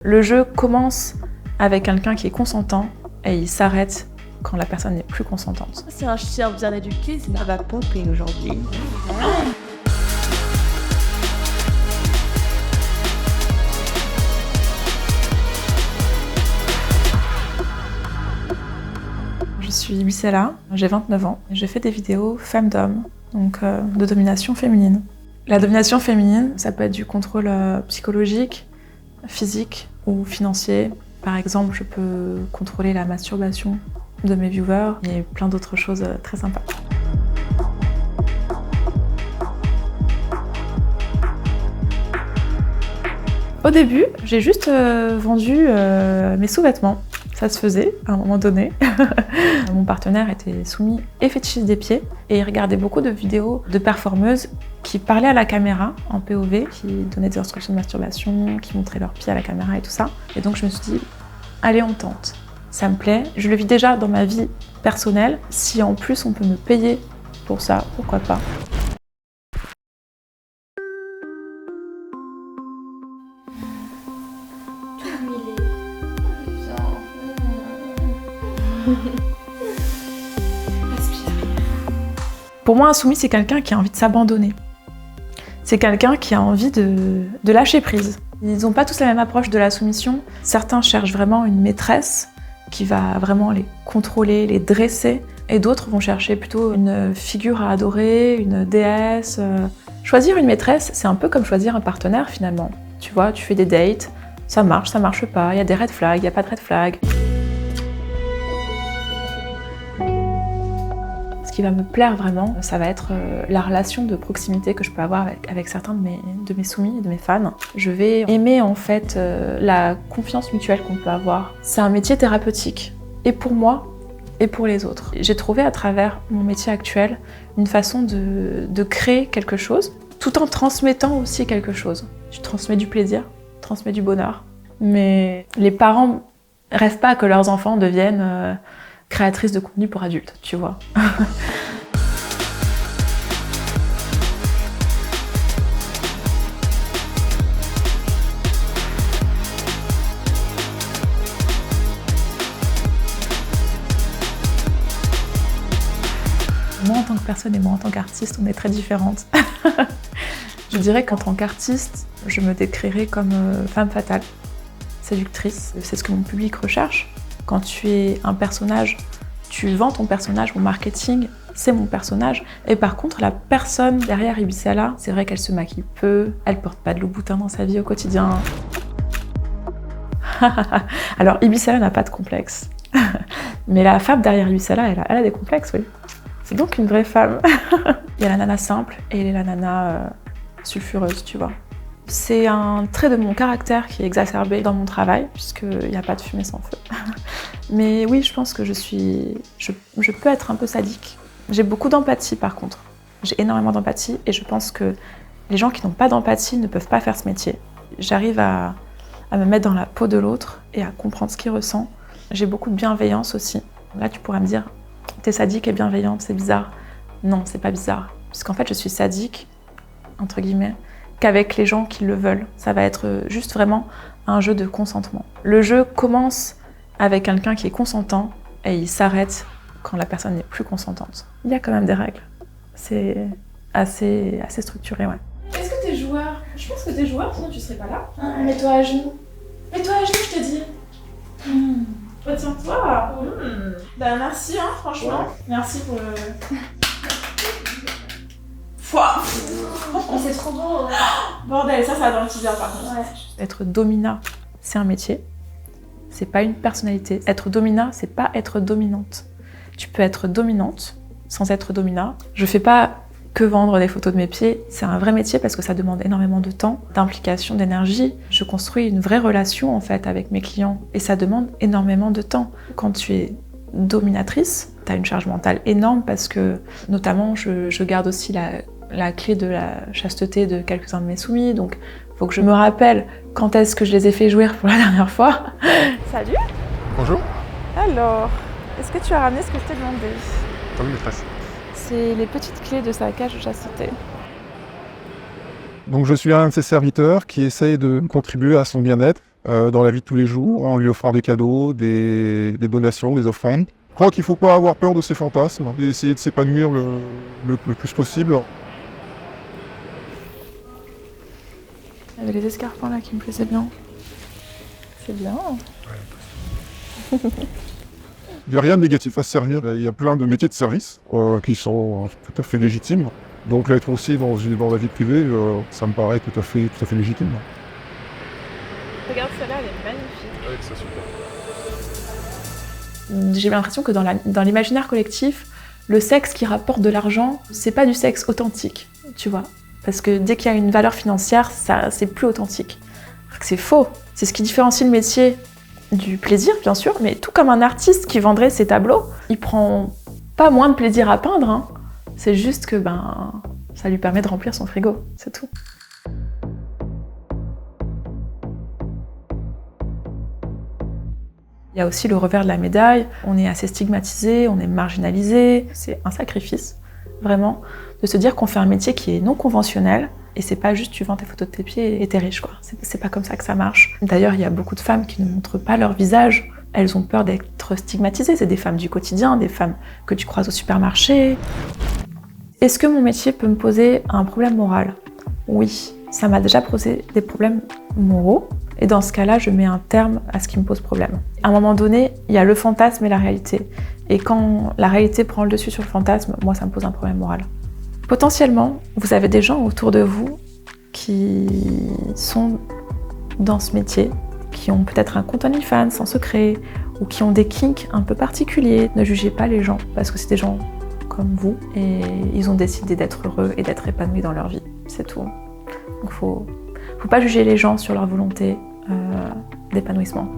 Le jeu commence avec quelqu'un qui est consentant et il s'arrête quand la personne n'est plus consentante. C'est un chien bien éduqué, ça va pomper aujourd'hui. Je suis Lucella, j'ai 29 ans et je fais des vidéos femmes-d'hommes, donc de domination féminine. La domination féminine, ça peut être du contrôle psychologique, physique ou financier. Par exemple, je peux contrôler la masturbation de mes viewers et plein d'autres choses très sympas. Au début, j'ai juste vendu mes sous-vêtements. Ça se faisait à un moment donné. Mon partenaire était soumis et fétichiste des pieds et il regardait beaucoup de vidéos de performeuses qui parlaient à la caméra en POV, qui donnaient des instructions de masturbation, qui montraient leurs pieds à la caméra et tout ça. Et donc je me suis dit, allez on tente, ça me plaît. Je le vis déjà dans ma vie personnelle. Si en plus on peut me payer pour ça, pourquoi pas. Pour moi, un soumis, c'est quelqu'un qui a envie de s'abandonner. C'est quelqu'un qui a envie de lâcher prise. Ils n'ont pas tous la même approche de la soumission. Certains cherchent vraiment une maîtresse qui va vraiment les contrôler, les dresser. Et d'autres vont chercher plutôt une figure à adorer, une déesse. Choisir une maîtresse, c'est un peu comme choisir un partenaire finalement. Tu vois, tu fais des dates, ça marche pas, il y a des red flags, il n'y a pas de red flags. Ce qui va me plaire vraiment, ça va être la relation de proximité que je peux avoir avec certains de mes soumis et de mes fans. Je vais aimer en fait la confiance mutuelle qu'on peut avoir. C'est un métier thérapeutique, et pour moi, et pour les autres. J'ai trouvé à travers mon métier actuel une façon de créer quelque chose, tout en transmettant aussi quelque chose. Je transmets du plaisir, je transmets du bonheur, mais les parents rêvent pas que leurs enfants deviennent créatrice de contenu pour adultes, tu vois. Moi, en tant que personne et moi, en tant qu'artiste, on est très différentes. Je dirais qu'en tant qu'artiste, je me décrirais comme femme fatale, séductrice. C'est ce que mon public recherche. Quand tu es un personnage, tu vends ton personnage, mon marketing, c'est mon personnage. Et par contre, la personne derrière Ibisala, c'est vrai qu'elle se maquille peu, elle porte pas de Louboutin dans sa vie au quotidien. Alors Ibisala n'a pas de complexe. Mais la femme derrière Ibisala, elle a des complexes, oui. C'est donc une vraie femme. Il y a la nana simple et il y a la nana sulfureuse, tu vois. C'est un trait de mon caractère qui est exacerbé dans mon travail, puisqu'il n'y a pas de fumée sans feu. Mais oui, je pense que je peux être un peu sadique. J'ai beaucoup d'empathie par contre. J'ai énormément d'empathie et je pense que les gens qui n'ont pas d'empathie ne peuvent pas faire ce métier. J'arrive à me mettre dans la peau de l'autre et à comprendre ce qu'il ressent. J'ai beaucoup de bienveillance aussi. Là, tu pourrais me dire, t'es sadique et bienveillante, c'est bizarre. Non, c'est pas bizarre. Puisqu'en fait, je suis sadique, entre guillemets, qu'avec les gens qui le veulent. Ça va être juste vraiment un jeu de consentement. Le jeu commence avec quelqu'un qui est consentant et il s'arrête quand la personne n'est plus consentante. Il y a quand même des règles. C'est assez structuré, ouais. Est-ce que t'es joueur? Je pense que t'es joueur, sinon tu serais pas là. Mets-toi à genoux. Mets-toi à genoux, je te dis. Retiens-toi. Bah merci, hein, franchement. Ouais. Merci pour le... C'est trop beau. Bordel, ça va dans le teaser par contre. Ouais. Être domina, c'est un métier. C'est pas une personnalité. Être domina, c'est pas être dominante. Tu peux être dominante sans être domina. Je fais pas que vendre des photos de mes pieds. C'est un vrai métier parce que ça demande énormément de temps, d'implication, d'énergie. Je construis une vraie relation en fait avec mes clients et ça demande énormément de temps. Quand tu es dominatrice, tu as une charge mentale énorme parce que notamment je garde aussi la clé de la chasteté de quelques-uns de mes soumis, donc il faut que je me rappelle quand est-ce que je les ai fait jouir pour la dernière fois. Salut. Bonjour. Alors, est-ce que tu as ramené ce que je t'ai demandé? Oui, maîtresse. C'est les petites clés de sa cage de chasteté. Donc je suis un de ses serviteurs qui essaye de contribuer à son bien-être dans la vie de tous les jours, en lui offrant des cadeaux, des donations, des offrandes. Je crois qu'il ne faut pas avoir peur de ses fantasmes et essayer de s'épanouir le plus possible. Il y avait les escarpins là qui me plaisaient bien. C'est bien. Il n'y a rien de négatif à se servir. Il y a plein de métiers de service qui sont tout à fait légitimes. Donc être aussi dans la vie privée, ça me paraît tout à fait légitime. Regarde celle-là, elle est magnifique. Avec ça, super. J'ai l'impression que dans l'imaginaire collectif, le sexe qui rapporte de l'argent, c'est pas du sexe authentique, tu vois. Parce que dès qu'il y a une valeur financière, c'est plus authentique. C'est faux. C'est ce qui différencie le métier du plaisir, bien sûr, mais tout comme un artiste qui vendrait ses tableaux, il prend pas moins de plaisir à peindre, hein. C'est juste que ça lui permet de remplir son frigo, c'est tout. Il y a aussi le revers de la médaille, on est assez stigmatisé, on est marginalisé, c'est un sacrifice, vraiment, de se dire qu'on fait un métier qui est non conventionnel, et c'est pas juste tu vends tes photos de tes pieds et t'es riche, quoi. C'est pas comme ça que ça marche. D'ailleurs, il y a beaucoup de femmes qui ne montrent pas leur visage, elles ont peur d'être stigmatisées, c'est des femmes du quotidien, des femmes que tu croises au supermarché. Est-ce que mon métier peut me poser un problème moral? Oui, ça m'a déjà posé des problèmes moraux. Et dans ce cas-là, je mets un terme à ce qui me pose problème. À un moment donné, il y a le fantasme et la réalité. Et quand la réalité prend le dessus sur le fantasme, moi, ça me pose un problème moral. Potentiellement, vous avez des gens autour de vous qui sont dans ce métier, qui ont peut-être un compte OnlyFans en secret, ou qui ont des kinks un peu particuliers. Ne jugez pas les gens, parce que c'est des gens comme vous, et ils ont décidé d'être heureux et d'être épanouis dans leur vie. C'est tout. Donc faut pas juger les gens sur leur volonté d'épanouissement.